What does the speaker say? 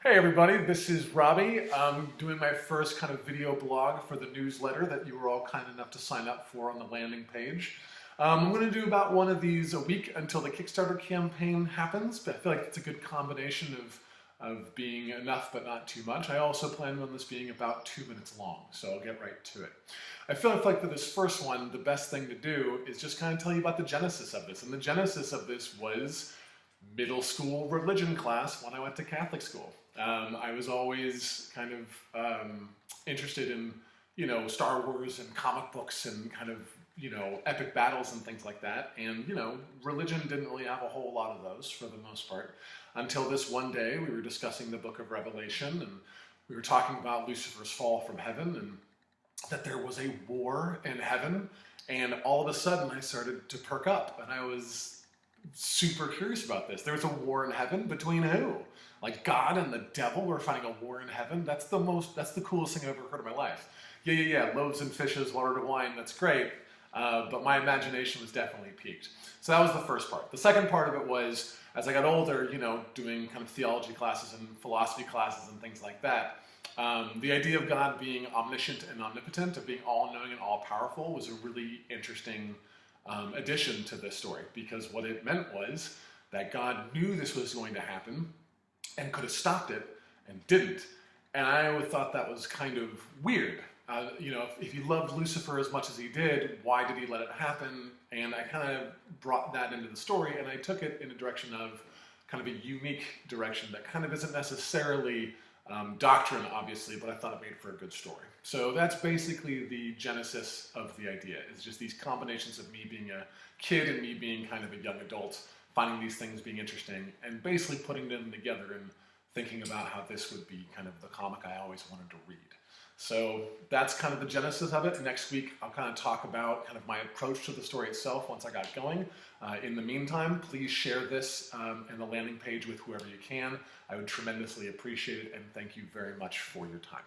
Hey everybody, this is Robbie. I'm doing my first kind of video blog for the newsletter that you were all kind enough to sign up for on the landing page. I'm going to do about one of these a week until the Kickstarter campaign happens, but I feel like it's a good combination of being enough but not too much. I also plan on this being about 2 minutes long, so I'll get right to it. I feel like for this first one, the best thing to do is just kind of tell you about the genesis of this. And the genesis of this was middle school religion class when I went to Catholic school. I was always kind of interested in, Star Wars and comic books and kind of, epic battles and things like that. And, religion didn't really have a whole lot of those for the most part until this one day we were discussing the book of Revelation and we were talking about Lucifer's fall from heaven and that there was a war in heaven. And all of a sudden I started to perk up and I was super curious about this. There's a war in heaven between who? Like God and the devil were fighting a war in heaven? That's the coolest thing I've ever heard in my life. Yeah. Loaves and fishes, water to wine, that's great. But my imagination was definitely piqued. So that was the first part. The second part of it was, as I got older, doing kind of theology classes and philosophy classes and things like that, the idea of God being omniscient and omnipotent, of being all-knowing and all-powerful was a really interesting addition to this story, because what it meant was that God knew this was going to happen and could have stopped it and didn't. And I always thought that was kind of weird. If he loved Lucifer as much as he did, why did he let it happen? And I kind of brought that into the story and I took it in a direction of kind of a unique direction that kind of isn't necessarily doctrine, obviously, but I thought it made for a good story. So that's basically the genesis of the idea. It's just these combinations of me being a kid and me being kind of a young adult, finding these things being interesting, and basically putting them together and thinking about how this would be kind of the comic I always wanted to read. So that's kind of the genesis of it. Next week, I'll kind of talk about kind of my approach to the story itself once I got going. In the meantime, please share this and the landing page with whoever you can. I would tremendously appreciate it, and thank you very much for your time.